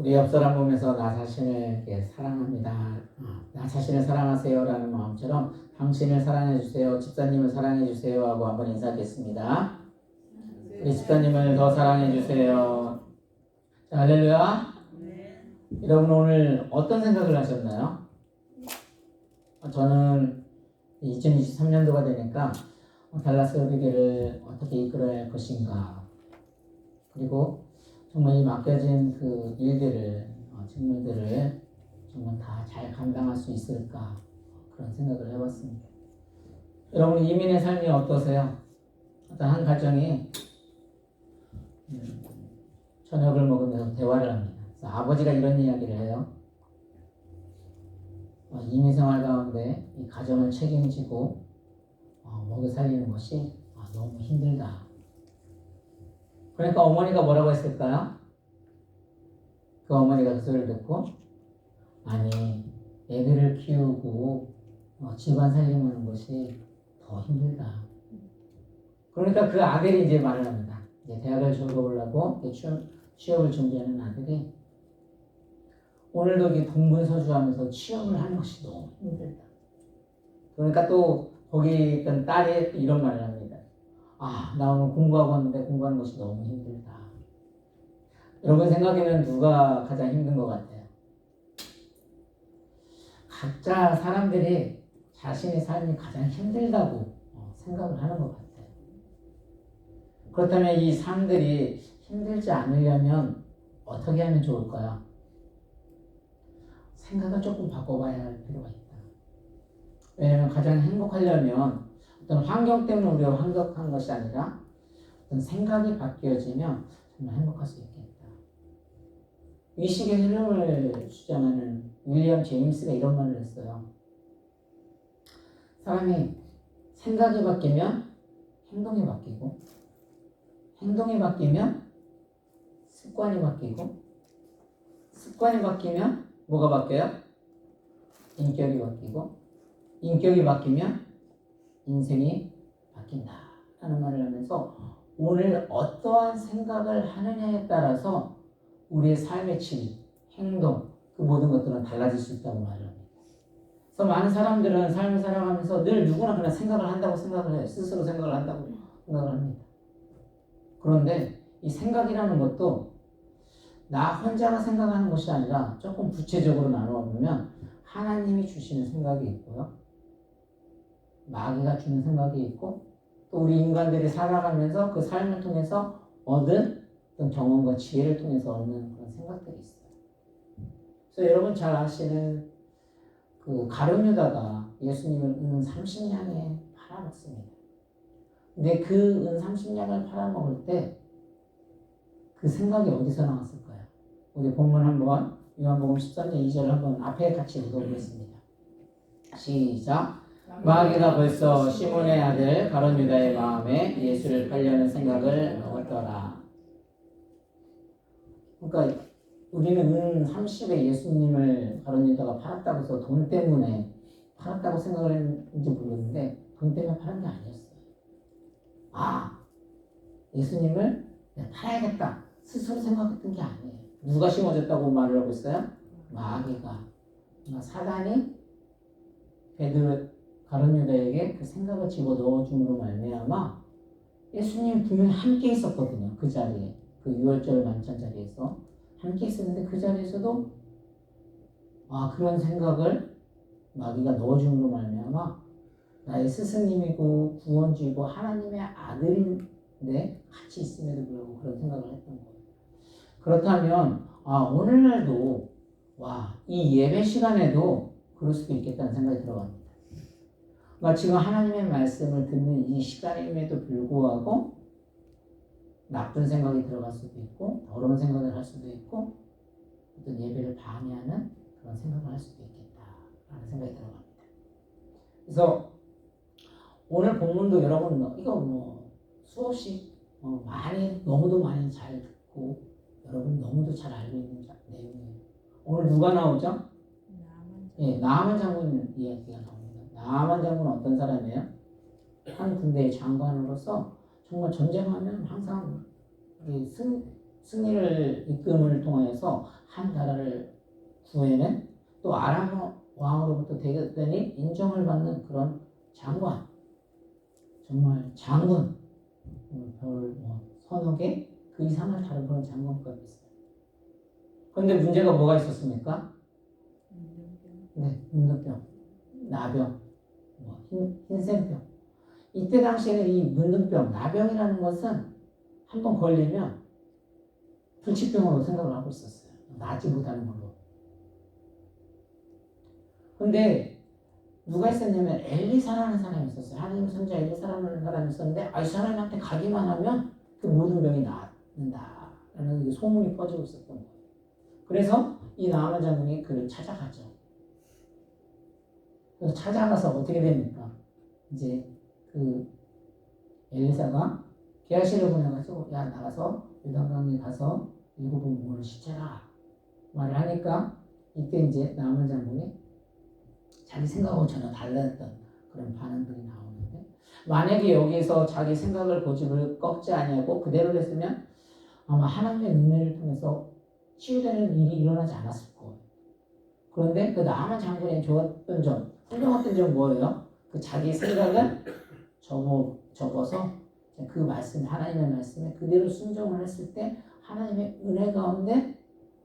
우리 옆 사람 보면서 나 자신을 이렇게 사랑합니다. 나 자신을 사랑하세요라는 마음처럼 당신을 사랑해 주세요. 집사님을 사랑해 주세요 하고 한번 인사하겠습니다. 우리 집사님을 더 사랑해 주세요. 자, 할렐루야. 네. 여러분 오늘 어떤 생각을 하셨나요? 저는 2023년도가 되니까 달라스 어리게를 어떻게 이끌어야 할 것인가, 그리고 정말 이 맡겨진 그 일들을, 직무들을 정말 다 잘 감당할 수 있을까, 그런 생각을 해봤습니다. 여러분 이민의 삶이 어떠세요? 어떤 한 가정이 저녁을 먹으면서 대화를 합니다. 그래서 아버지가 이런 이야기를 해요. 이민 생활 가운데 이 가정을 책임지고 먹여 살리는 것이 너무 힘들다. 그러니까 어머니가 뭐라고 했을까요? 그 어머니가 그 소리를 듣고, 아니 애들을 키우고 집안 살림하는 것이 더 힘들다. 그러니까 그 아들이 이제 말을 합니다. 이제 대학을 졸업을 하고 취업을 준비하는 아들이 오늘도 이 동분서주하면서 취업을 하는 것이 너무 힘들다. 그러니까 또 거기 있던 딸이 이런 말을 합니다. 나 오늘 공부하고 왔는데 공부하는 것이 너무 힘들다. 여러분 생각에는 누가 가장 힘든 것 같아요? 각자 사람들이 자신의 삶이 가장 힘들다고 생각을 하는 것 같아요. 그렇다면 이 삶들이 힘들지 않으려면 어떻게 하면 좋을까요? 생각을 조금 바꿔봐야 할 필요가 있다. 왜냐하면 가장 행복하려면 어떤 환경 때문에 우리가 행복한 것이 아니라 어떤 생각이 바뀌어지면 정말 행복할 수 있겠다. 의식의 흐름을 주장하는 윌리엄 제임스가 이런 말을 했어요. 사람이 생각이 바뀌면 행동이 바뀌고, 행동이 바뀌면 습관이 바뀌고, 습관이 바뀌면 뭐가 바뀌어요? 인격이 바뀌고, 인격이 바뀌면 인생이 바뀐다 라는 말을 하면서 오늘 어떠한 생각을 하느냐에 따라서 우리의 삶의 질, 행동, 그 모든 것들은 달라질 수 있다고 말을 합니다. 그래서 많은 사람들은 삶을 살아가면서 늘 누구나 그냥 생각을 한다고 생각을 해요. 스스로 생각을 한다고 생각을 합니다. 그런데 이 생각이라는 것도 나 혼자가 생각하는 것이 아니라 조금 구체적으로 나누어 보면 하나님이 주시는 생각이 있고요, 마귀가 주는 생각이 있고, 또 우리 인간들이 살아가면서 그 삶을 통해서 얻은 어떤 경험과 지혜를 통해서 얻는 그런 생각들이 있어요. 그래서 여러분 잘 아시는 그 가룟 유다가 예수님을 은 30냥에 팔아먹습니다. 근데 그 은 30냥을 팔아먹을 때 그 생각이 어디서 나왔을까요? 우리 본문 한번 요한복음 13장 2절 한번 앞에 같이 읽어보겠습니다. 시작. 마귀가 벌써 시몬의 아들 가룟 유다의 마음에 예수를 팔려는 생각을 넣었더라. 그러니까 우리는 은 30에 예수님을 가룟 유다가 팔았다고 해서 돈 때문에 팔았다고 생각을 했는지 모르겠는데 돈 때문에 파는 게 아니었어요. 예수님을 팔아야겠다 스스로 생각했던 게 아니에요. 누가 심어줬다고 말을 하고 있어요? 마귀가. 그러니까 사단이 가룟 유다에게 그 생각을 집어넣어 줌으로 말미암아 예수님 분명히 함께 있었거든요. 그 자리에, 그 유월절 만찬 자리에서 함께 있었는데 그 자리에서도 그런 생각을 마귀가 넣어줌으로 말미암아 나의 스승님이고 구원주이고 하나님의 아들인데 같이 있음에도 불구하고 그런 생각을 했던 거예요. 그렇다면 오늘날도 이 예배 시간에도 그럴 수도 있겠다는 생각이 들어갑니다. 그러니까 지금 하나님의 말씀을 듣는 이 시간임에도 불구하고 나쁜 생각이 들어갈 수도 있고, 더러운 생각을 할 수도 있고, 어떤 예배를 방해하는 그런 생각을 할 수도 있겠다라는 생각이 들어갑니다. 그래서 오늘 본문도 여러분 이거 수없이 많이, 너무도 많이 잘 듣고 여러분 너무도 잘 알고 있는 내용이에요. 오늘 누가 나오죠? 나아만 장군 이야기가 나옵니다. 나아만 장군은 어떤 사람이에요? 한 군대의 장관으로서 정말 전쟁하면 항상 승리를 이끌음을 통하여서 한 나라를 구해낸 또 아람 왕으로부터 대대니 인정을 받는 그런 장관, 정말 장군, 별 서너 개 그 이상을 다룬 그런 장관급이 있어요. 그런데 문제가 뭐가 있었습니까? 네, 문둥병, 나병, 흰센병. 이때 당시에는 이 문둥병, 나병이라는 것은 한번 걸리면 불치병으로 생각을 하고 있었어요. 낫지 못하는 걸로. 근데 누가 있었냐면 엘리사라는 사람이 있었어요. 하나님 선자 엘리사라는 사람이 있었는데 이 사람한테 가기만 하면 그 모든 병이 낫는다라는 소문이 퍼지고 있었던 거예요. 그래서 이 나아만 장군이 그를 찾아가죠. 그래서 찾아가서 어떻게 됩니까? 이제 그 엘리사가 게하시를 보내가지고 야 나가서 요단강에 가서 7번 물을 씻어라 말을 하니까 이때 이제 나아만 장군이 자기 생각하고 전혀 달랐던 그런 반응들이 나오는데 만약에 여기서 자기 생각을 고집을 꺾지 아니하고 그대로 됐으면 아마 하나님의 은혜를 통해서 치유되는 일이 일어나지 않았을 거예요. 그런데 그 나아만 장군의 좋았던 점, 훌륭했던 점 뭐예요? 그 자기 생각을 접어서 그 말씀, 하나님의 말씀에 그대로 순종을 했을 때 하나님의 은혜 가운데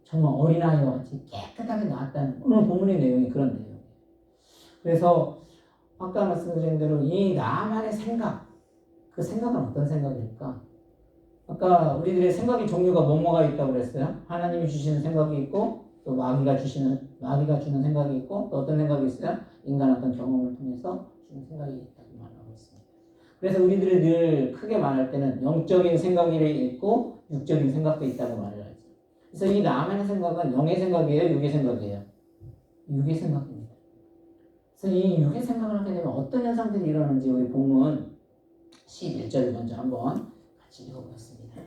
정말 어린아이와 같이 깨끗하게 나왔다는 오늘 본문의 내용이 그런 내용이에요. 그래서 아까 말씀드린 대로 이 나만의 생각, 그 생각은 어떤 생각일까? 아까 우리들의 생각의 종류가 뭐가 있다고 그랬어요? 하나님이 주시는 생각이 있고 또 마귀가 주는 생각이 있고 또 어떤 생각이 있어요? 인간 어떤 경험을 통해서 주는 생각이 있다고 말하고 있습니다. 그래서 우리들이 늘 크게 말할 때는 영적인 생각이 있고 육적인 생각도 있다고 말을 하죠. 그래서 이 나만의 생각은 영의 생각이에요? 육의 생각이에요? 육의 생각입니다. 그래서 이 육의 생각을 하게 되면 어떤 현상들이 일어나는지 우리 본문 11절 먼저 한번 같이 읽어보겠습니다.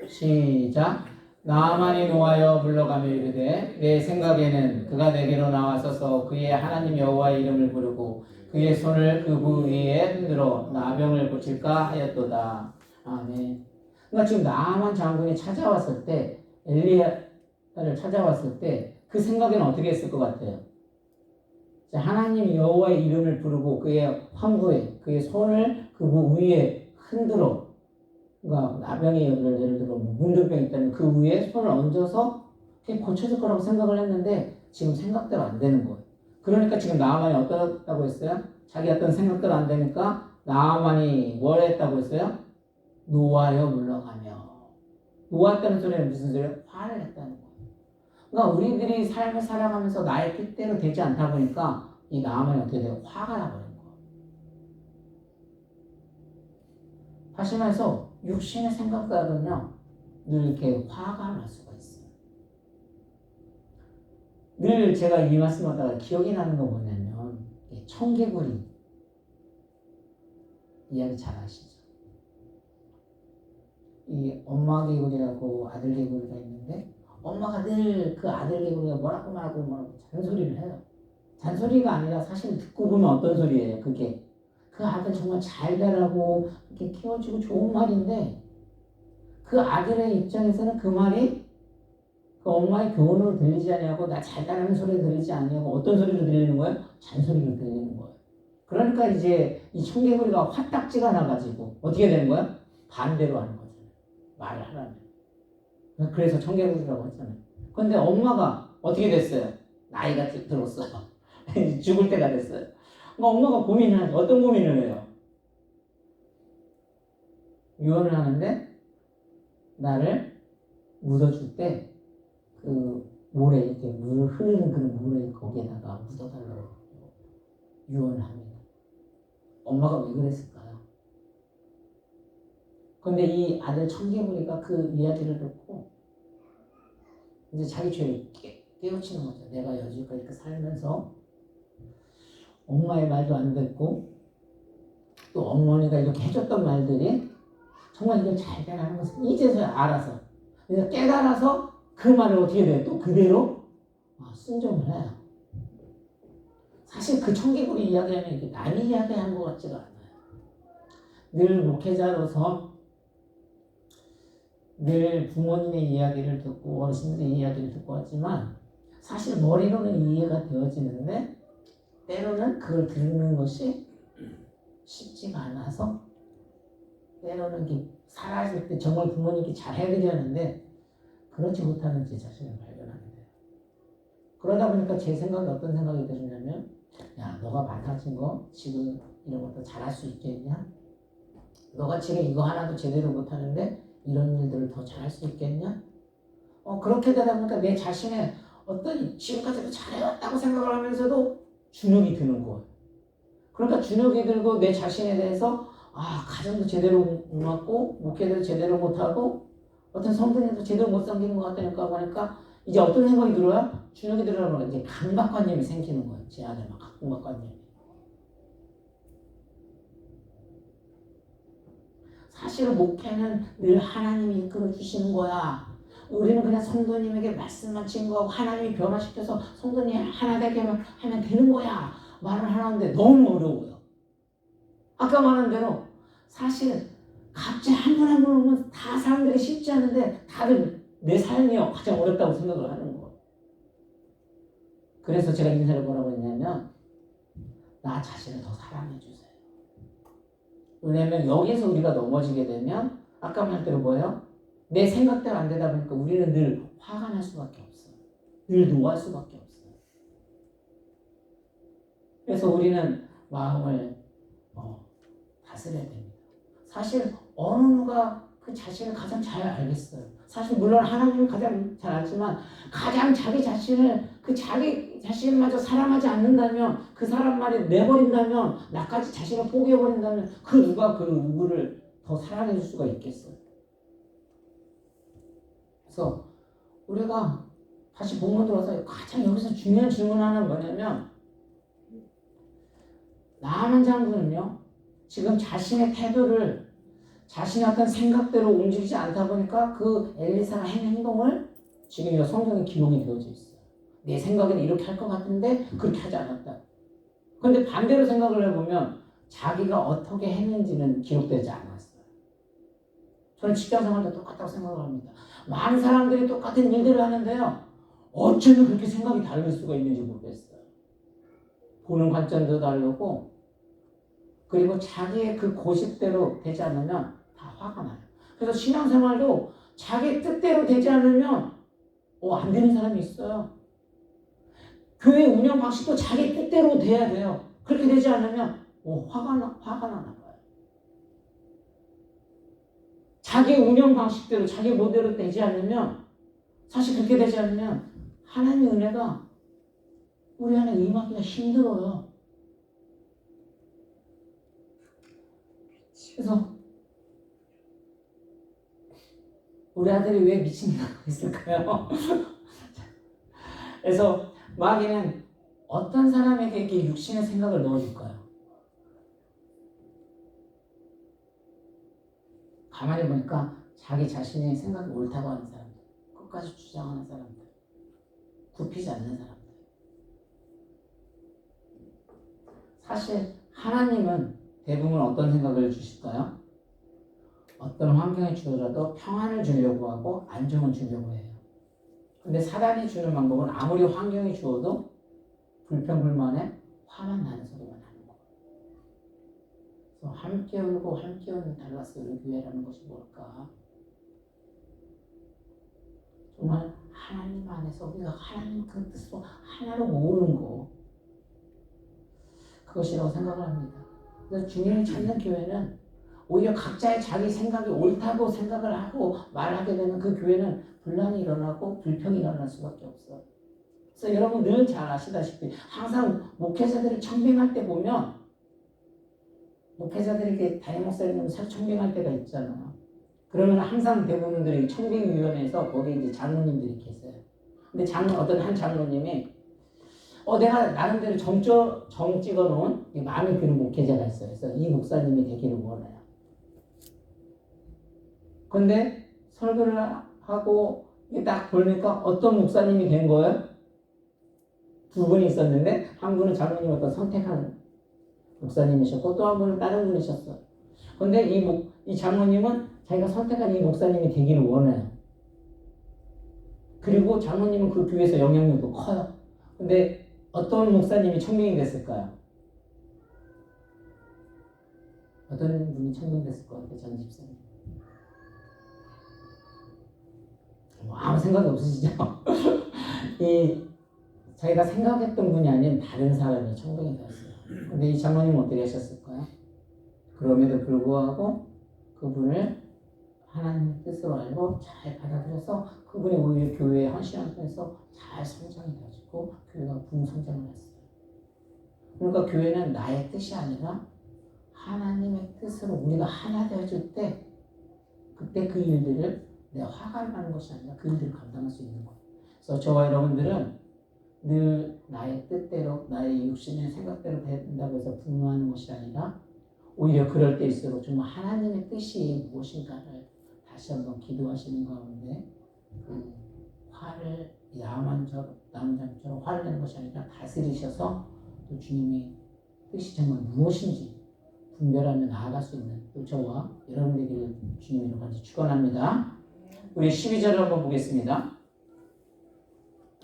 시작. 나아만이 노하여 물러가며 이르되 내 생각에는 그가 내게로 나와서서 그의 하나님 여호와의 이름을 부르고 그의 손을 그 부위에 흔들어 나병을 고칠까 하였도다. 아멘. 그러니까 지금 나아만 장군이 찾아왔을 때 엘리야를 찾아왔을 때 그 생각에는 어떻게 했을 것 같아요? 하나님 여호와의 이름을 부르고 그의 환구에 그의 손을 그 위에 흔들어 그러니까 나병의 예를 들어 문둥병이 있다면 그 위에 손을 얹어서 고쳐질 거라고 생각을 했는데 지금 생각대로 안 되는 거예요. 그러니까 지금 나아만이 어떻다고 했어요? 자기 어떤 생각대로 안 되니까 나아만이 뭘 했다고 했어요? 노하여 물러가며. 노았다는 소리는 무슨 소리예요? 화를 냈다는 거예요. 그러니까 우리들이 삶을 살아가면서 나의 뜻대로 되지 않다 보니까 이 나아만이 어떻게 돼요? 화가 나버린 거예요. 다시 말해서 육신의 생각과는요 늘 이렇게 화가 날 수가 있어요. 늘 제가 이 말씀하다가 기억이 나는 거 뭐냐면 청개구리 이야기 잘 아시죠? 이 엄마 개구리하고 아들 개구리가 있는데 엄마가 늘 그 아들 개구리가 뭐라고 잔소리를 해요. 잔소리가 아니라 사실 듣고 보면 어떤 소리예요? 그게 그 아들 정말 잘 되라고 이렇게 키워주고 좋은 말인데 그 아들의 입장에서는 그 말이 그 엄마의 교훈으로 들리지 아니하고 나 잘다라는 소리를 들리지 아니하고 어떤 소리로 들리는 거예요? 잔소리로 들리는 거예요. 그러니까 이제 이 청개구리가 화딱지가 나가지고 어떻게 되는 거야? 반대로 하는 거잖아요. 말을 하라면. 그래서 청개구리라고 했잖아요. 그런데 엄마가 어떻게 됐어요? 나이가 들었어요. 죽을 때가 됐어요. 그러니까 엄마가 고민을 하죠. 어떤 고민을 해요? 유언을 하는데 나를 묻어줄 때 그 모래 이렇게 물 흐르는 그런 모래 거기에다가 묻어달라고 유언을 합니다. 엄마가 왜 그랬을까요? 그런데 이 아들 청개구리가 그 이야기를 듣고 이제 자기 죄를 깨우치는 거죠. 내가 여지까지 이렇게 살면서 엄마의 말도 안 듣고 또 어머니가 이렇게 해줬던 말들이 정말 이게 잘 되라는 것을 이제서야 알아서 깨달아서 그 말을 어떻게 돼요? 또 그대로 순종을 해요. 사실 그 청개구리 이야기하면 이게 남이 이야기하는 것 같지가 않아요. 늘 목회자로서 늘 부모님의 이야기를 듣고 어르신들의 이야기를 듣고 하지만 사실 머리로는 이해가 되어지는데 때로는 그걸 듣는 것이 쉽지가 않아서 때로는 이렇게 살아갈 때 정말 부모님께 잘 해드리는데 그렇지 못하는 제 자신을 발견하게 돼요. 그러다 보니까 제 생각이 어떤 생각이 드냐면 야, 너가 맡아진 거 지금 이런 것도 잘할 수 있겠냐? 너가 지금 이거 하나도 제대로 못하는데 이런 일들을 더 잘할 수 있겠냐? 그렇게 되다 보니까 내 자신의 어떤 지금까지도 잘해왔다고 생각을 하면서도 주눅이 드는 거예요. 그러니까 주눅이 들고 내 자신에 대해서 가정도 제대로 못 맡고 목회도 제대로 못하고 어떤 성도님도 제대로 못 섬기는 것 같다니까 보니까 이제 어떤 생각이 들어요? 주눅이 들어가면 이제 강박관념이 생기는 거예요. 제 안에 막 강박관념이. 사실은 목회는 늘 하나님이 이끌어 주시는 거야. 우리는 그냥 성도님에게 말씀만 증거하고 하나님이 변화시켜서 성도님 하나 되게 하면 되는 거야. 말을 하는데 너무 어려워요. 아까 말한 대로 사실 갑자기 한 분 한 분 오면 다 사람들이 쉽지 않은데 다들 내 삶이 가장 어렵다고 생각을 하는 거예요. 그래서 제가 인사를 뭐라고 했냐면 나 자신을 더 사랑해 주세요. 왜냐면 여기서 우리가 넘어지게 되면 아까 말한 대로 뭐예요? 내 생각대로 안 되다 보니까 우리는 늘 화가 날 수밖에 없어요. 늘 노할 수밖에 없어요. 그래서 우리는 마음을 다스려야 됩니다. 사실 어느 누가 그 자신을 가장 잘 알겠어요. 사실 물론 하나님을 가장 잘 알지만 가장 자기 자신을 그 자기 자신마저 사랑하지 않는다면 그 사람 말에 내버린다면 나까지 자신을 포기해버린다면 그 누가 그 누구를 더 사랑해 줄 수가 있겠어요. 그래서 우리가 다시 본문 들어서 가장 여기서 중요한 질문 하나는 뭐냐면 나아만 장군은요 지금 자신의 태도를 자신의 어떤 생각대로 움직이지 않다 보니까 그 엘리사가 한 행동을 지금 이 성경에 기록이 되어져 있어요. 내 생각에는 이렇게 할 것 같은데 그렇게 하지 않았다. 그런데 반대로 생각을 해보면 자기가 어떻게 했는지는 기록되지 않았어요. 저는 직장생활도 똑같다고 생각을 합니다. 많은 사람들이 똑같은 일들을 하는데요. 어쩌면 그렇게 생각이 다를 수가 있는지 모르겠어요. 보는 관점도 다르고 그리고 자기의 그 고집대로 되지 않으면 다 화가 나요. 그래서 신앙생활도 자기 뜻대로 되지 않으면 안 되는 사람이 있어요. 교회 운영 방식도 자기 뜻대로 돼야 돼요. 그렇게 되지 않으면 화가 나나 봐요. 자기 운영 방식대로 자기 모델로 되지 않으면 사실 그렇게 되지 않으면 하나님의 은혜가 우리 안에 임하기가 힘들어요. 그래서 우리 아들이 왜 미친다고 했을까요? 그래서 마귀는 어떤 사람에게 이렇게 육신의 생각을 넣어줄까요? 가만히 보니까 자기 자신의 생각이 옳다고 하는 사람들, 끝까지 주장하는 사람들, 굽히지 않는 사람들. 사실 하나님은 대부분 어떤 생각을 주실까요? 어떤 환경에 주어져도 평안을 주려고 하고 안정을 주려고 해요. 근데 사단이 주는 방법은 아무리 환경이 주어도 불평불만에 화만 나는 소리가 나는 거예요. 그래서 함께 울고 함께 우는 달라스 교회라는 것이 뭘까? 정말 하나님 안에서 우리가 하나님 그 뜻으로 하나로 모으는 거 그것이라고 생각을 합니다. 그래서 주님을 찾는 교회는 오히려 각자의 자기 생각이 옳다고 생각을 하고 말하게 되면 그 교회는 분란이 일어나고 불평이 일어날 수밖에 없어요. 그래서 여러분 늘 잘 아시다시피 항상 목회자들을 청빙할 때 보면 목회자들에게 담임 목사님은 새로 청빙할 때가 있잖아요. 그러면 항상 대부분들이 청빙위원회에서 거기 이제 장로님들이 계세요. 근데 어떤 한 장로님이 내가 나름대로 정 찍어놓은 마음에 드는 목회자가 있어요. 그래서 이 목사님이 되기를 원해요. 근데 설교를 하고 딱 보니까 어떤 목사님이 된 거예요? 두 분이 있었는데 한 분은 장로님 어떤 선택한 목사님이셨고 또 한 분은 다른 분이셨어요. 근데 이 장로님은 자기가 선택한 이 목사님이 되기를 원해요. 그리고 장로님은 그 교회에서 영향력도 커요. 근데 어떤 목사님이 청명이 됐을까요? 어떤 분이 청명됐을 것 같아요, 전 집사님? 아무 생각이 없으시죠? 이 자기가 생각했던 분이 아닌 다른 사람이 청명이 되었어요. 근데 이 장로님은 어떻게 하셨을까요? 그럼에도 불구하고 그분을 하나님의 뜻으로 알고 잘 받아들여서 그분이 오히려 교회에 헌신을 통해서 잘 성장이 되어지고 교회가 부흥성장을 했어요. 그러니까 교회는 나의 뜻이 아니라 하나님의 뜻으로 우리가 하나 되어질 때 그때 그 일들을 내가 화가 나는 것이 아니라 그 일들을 감당할 수 있는 거예요. 그래서 저와 여러분들은 늘 나의 뜻대로 나의 육신의 생각대로 된다고 해서 분노하는 것이 아니라 오히려 그럴 때일수록 정말 하나님의 뜻이 무엇인가를 다시 한번 기도하시는 가운데 그 화를 나만처럼 화를 내는 것이 아니라 다스리셔서 또 주님의 뜻이 정말 무엇인지 분별하며 나아갈 수 있는 또 저와 여러분 되기를 주님으로 같이 축원합니다. 우리 12절을 한번 보겠습니다.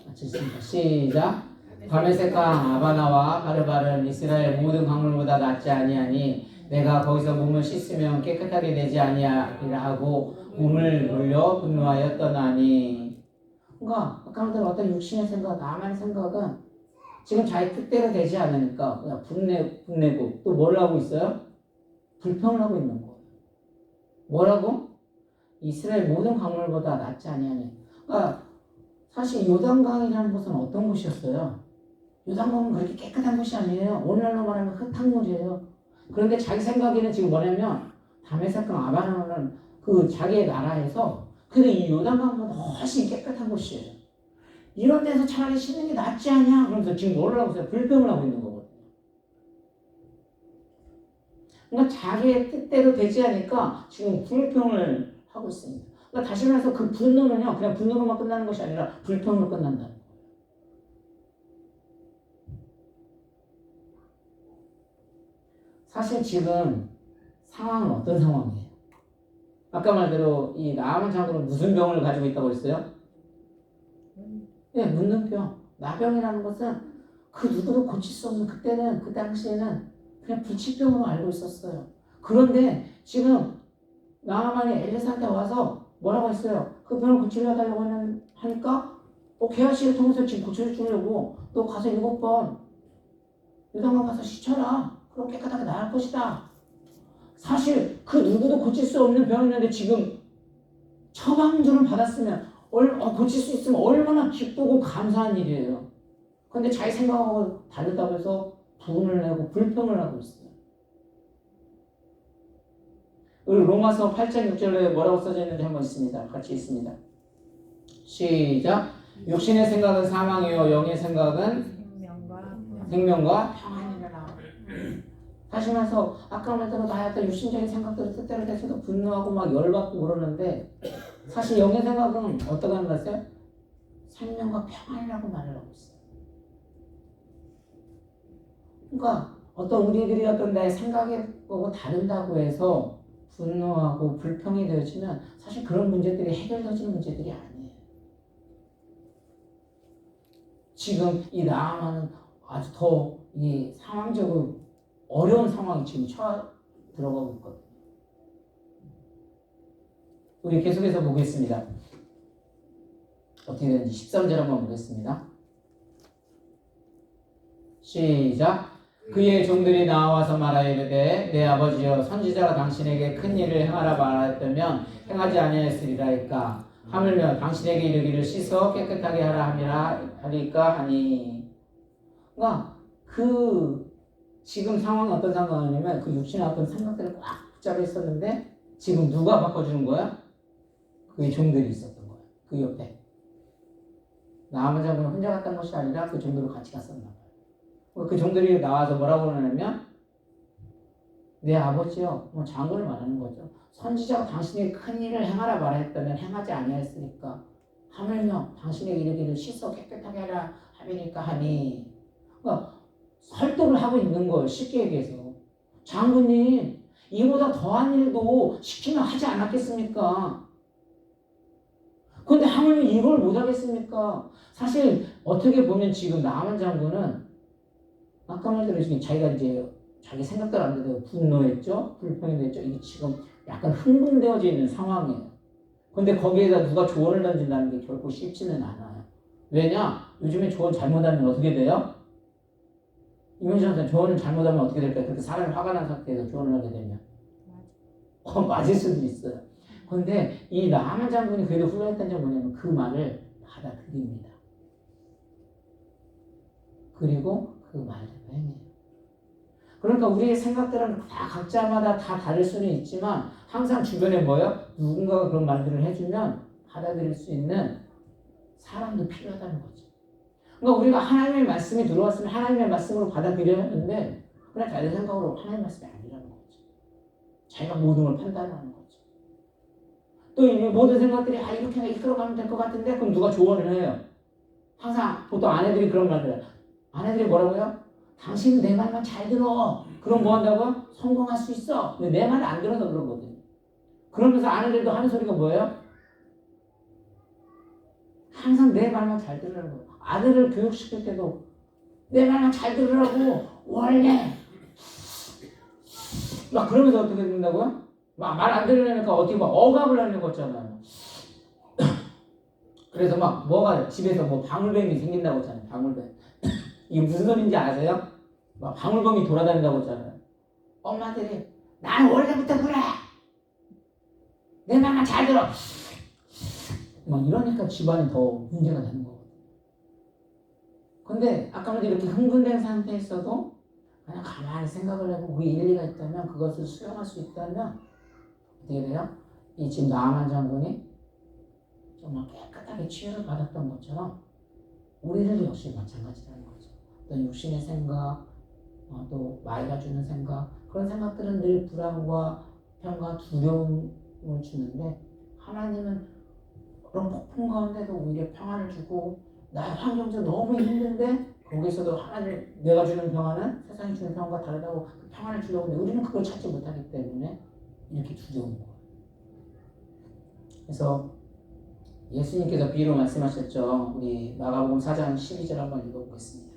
마치겠습니다. 시작. 다메섹강 아바나와 바르바른 이스라엘 모든 강물보다 낫지 아니하니 내가 거기서 몸을 씻으면 깨끗하게 되지 아니하리라 하고 몸을 돌려 분노하여 떠나니. 그러니까 아까부터 어떤 육신의 생각, 나만의 생각은 지금 자기 뜻대로 되지 않으니까 그냥 분내고 또 뭘 하고 있어요? 불평을 하고 있는 거예요. 뭐라고? 이스라엘 모든 강물보다 낫지 아니하니. 그러니까 사실 요단강이라는 곳은 어떤 곳이었어요? 요단강은 그렇게 깨끗한 곳이 아니에요. 오늘날로 말하면 흙탕물이에요. 그런데 자기 생각에는 지금 뭐냐면 다메섹강 아바나는 그 자기의 나라에서 근데 이 요단강보다 훨씬 깨끗한 곳이에요. 이런 데서 차라리 씻는 게 낫지 않냐? 그러면서 지금 뭘 하고 있어요? 불평을 하고 있는 거거든요. 그러니까 자기의 뜻대로 되지 않으니까 지금 불평을 하고 있습니다. 그러니까 다시 말해서 그 분노는요, 그냥 분노로만 끝나는 것이 아니라 불평으로 끝난다는 거예요. 사실 지금 상황은 어떤 상황이에요? 아까 말대로 이 나아만 장군은 무슨 병을 가지고 있다고 했어요? 네, 문둥병. 나병이라는 것은 그 누구도 고칠 수 없는 그때는 그 당시에는 그냥 불치병으로 알고 있었어요. 그런데 지금 나아만이 엘리사한테 와서 뭐라고 했어요? 그 병을 고치려고 하니까 계하씨를 통해서 지금 고쳐주려고 너 가서 7번 요단강 가서 씻어라. 그럼 깨끗하게 나을 것이다. 사실 그 누구도 고칠 수 없는 병이었는데 지금 처방전을 받았으면 고칠 수 있으면 얼마나 기쁘고 감사한 일이에요. 그런데 자기 생각하고 다르다고 해서 분을 내고 불평을 하고 있어요. 로마서 8장 6절에 뭐라고 써져 있는지 한번 있습니다. 같이 있습니다. 시작. 육신의 생각은 사망이요 영의 생각은 생명과 평안이라. 다시 말해서 아까 말대로 나의 어떤 육신적인 생각들을 뜻대로 돼서도 분노하고 막 열받고 그러는데 사실 영의 생각은 어떻게 하는 거였어요? 생명과 평안이라고 말을 하고 있어요. 그러니까 어떤 우리들이 어떤 나의 생각이 보고 다른다고 해서 분노하고 불평이 되어지면 사실 그런 문제들이 해결되어지는 문제들이 아니에요. 지금 이 나아만은 아주 더 이 상황적으로 어려운 상황이 지금 들어가고 있거든요. 우리 계속해서 보겠습니다. 어떻게 되는지 13절 한번 보겠습니다. 시작. 그의 종들이 나와서 말하이르되 내 아버지여 선지자가 당신에게 큰 일을 행하라 말하였다면 행하지 아니하였으리라이까 하물며 당신에게 이르기를 씻어 깨끗하게 하라 하리까 하니. 그러니까 그 지금 상황이 어떤 상황이냐면 그 육신의 어떤 생각들을 꽉 붙잡아 있었는데 지금 누가 바꿔주는 거야? 그의 종들이 있었던 거야. 그 옆에 나아만 장군은 혼자 갔던 것이 아니라 그 종들과 같이 갔었나 봐요. 그 종들이 나와서 뭐라고 그러냐면 내 아버지요, 장군을 말하는 거죠. 선지자가 당신에게 큰 일을 행하라 말했다면 행하지 아니하였으니까 하물며 당신에게 이르기를 씻어 깨끗하게 하라 하리니까 하니. 그러니까 설득을 하고 있는 거예요. 쉽게 얘기해서 장군님 이보다 더한 일도 시키면 하지 않았겠습니까? 그런데 하물며 이걸 못하겠습니까? 사실 어떻게 보면 지금 나만 장군은 아까 말대로 자기가 이제 자기 생각대로 안 되고 분노했죠? 불평했죠? 이게 지금 약간 흥분되어져 있는 상황이에요. 근데 거기에다 누가 조언을 던진다는 게 결코 쉽지는 않아요. 왜냐? 요즘에 조언 잘못하면 어떻게 돼요? 이명진 선생 조언을 잘못하면 어떻게 될까요? 그렇게 사람이 화가 난 상태에서 조언을 하게 되면 맞을 수도 있어요. 그런데 이 나만 장군이 그래도 훌륭했던 점이 뭐냐면 그 말을 받아들입니다. 그리고 그 말대로 행해요. 그러니까 우리의 생각들은 다 각자마다 다 다를 수는 있지만 항상 주변에 뭐예요? 누군가가 그런 말들을 해주면 받아들일 수 있는 사람도 필요하다는 거죠. 그러니까 우리가 하나님의 말씀이 들어왔으면 하나님의 말씀으로 받아들여야 하는데 그냥 자기 생각으로 하나님의 말씀이 아니라는 거죠. 자기가 모든 걸 판단하는 거죠. 또 이 모든 생각들이 이렇게 이끌어가면 될 것 같은데 그럼 누가 조언을 해요? 항상 보통 아내들이 그런 말을 해요. 아내들이 뭐라고요? 당신은 내 말만 잘 들어. 그럼 뭐 한다고요? 성공할 수 있어. 근데 내 말을 안 들어서 그러거든요. 그러면서 아내들도 하는 소리가 뭐예요? 항상 내 말만 잘 들으라고. 아들을 교육시킬 때도 내 말만 잘 들으라고. 원래 막 그러면서 어떻게 된다고요? 막 말 안 들으려니까 어떻게 막 억압을 하는 거잖아요. 그래서 막 뭐가 집에서 뭐 방울뱀이 생긴다고 했잖아요. 방울뱀. 이게 무슨 소리인지 아세요? 막 방울뱀이 돌아다닌다고 했잖아요. 엄마들이 나는 원래부터 그래. 내 말만 잘 들어. 막 이러니까 집안이 더 문제가 되는 거거든요. 근데 아까부터 이렇게 흥분된 상태에서도 그냥 가만히 생각을 하고 그게 일리가 있다면 그것을 수용할 수 있다면 어떻게 돼요? 이 지금 나아만 장군이 정말 깨끗하게 치유를 받았던 것처럼 우리들도 역시 마찬가지라는 거죠. 어떤 육신의 생각, 또 마이가 주는 생각, 그런 생각들은 늘 불안과 편과 두려움을 주는데 하나님은 그런 폭풍 가운데도 오히려 평안을 주고 나의 환경도 너무 힘든데 거기서도 하나님 내가 주는 평안은 세상이 주는 평안과 다르다고 그 평안을 주려고 하는데 우리는 그걸 찾지 못하기 때문에 이렇게 두려운 거예요. 그래서 예수님께서 비유로 말씀하셨죠. 우리 마가복음 4장 12절 한번 읽어보겠습니다.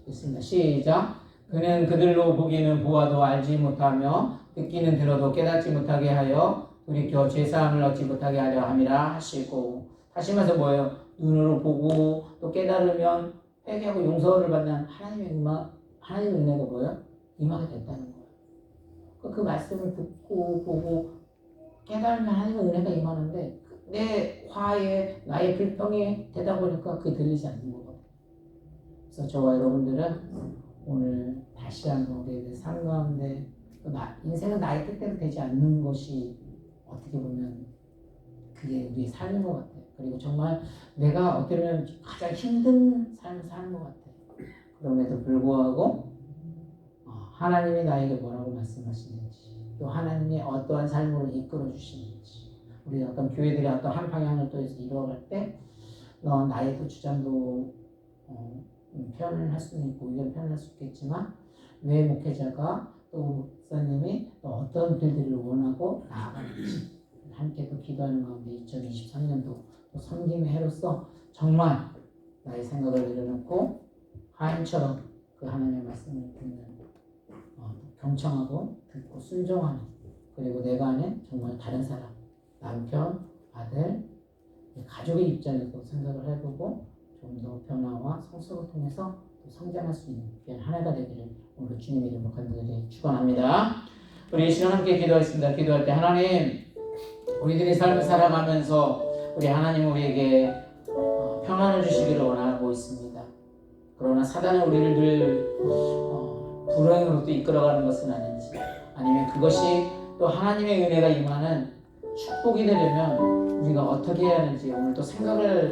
읽습니다. 시작. 그는 그들로 보기는 보아도 알지 못하며 듣기는 들어도 깨닫지 못하게 하여 돌이켜 죄사함을 얻지 못하게 하려 함이라 하시고, 다시 말해서 뭐예요? 눈으로 보고 또 깨달으면 회개하고 용서를 받는 하나님의 은혜가 뭐예요? 임하게 됐다는 거예요. 그 말씀을 듣고 보고 깨달으면 하나님의 은혜가 임하는데 내 화에 나의 불평에 되다 보니까 그게 들리지 않는 거거든요. 그래서 저와 여러분들은 오늘 다시 한번 우리의 삶 가운데 인생은 나의 뜻대로 되지 않는 것이 어떻게 보면 그게 우리의 삶인 것 같아요. 그리고 정말 내가 어떻게 보면 가장 힘든 삶을 사는 것 같아요. 그럼에도 불구하고 하나님이 나에게 뭐라고 말씀하시는지, 또 하나님이 어떠한 삶으로 이끌어 주시는지, 우리 어떤 교회들이 어떤 한 방향을 또 해서 이루어갈 때 나의 또 주장도 표현을 할 수는 있고 의견 표현할 수 있겠지만 왜 목회자가 또 목사님이 또 어떤 길들을 원하고 나아가는지 함께 또 기도하는 가운데 2023년도 또 섬김의 해로서 정말 나의 생각을 내려놓고 하인처럼 그 하나님의 말씀을 듣는 경청하고 듣고 순종하는, 그리고 내가 아닌 정말 다른 사람, 남편, 아들, 가족의 입장에서 생각을 해보고 좀 더 변화와 성숙을 통해서 또 성장할 수 있는 귀한 한 해가 되기를 오늘 주님의 이름으로 간절히 축원합니다. 우리 이 시간 함께 기도하겠습니다. 기도할 때 하나님, 우리들이 삶을 살아가면서 우리 하나님 우리에게 평안을 주시기를 원하고 있습니다. 그러나 사단은 우리를 늘 불행으로 또 이끌어가는 것은 아닌지, 아니면 그것이 또 하나님의 은혜가 임하는 축복이 되려면 우리가 어떻게 해야 하는지 오늘 또 생각을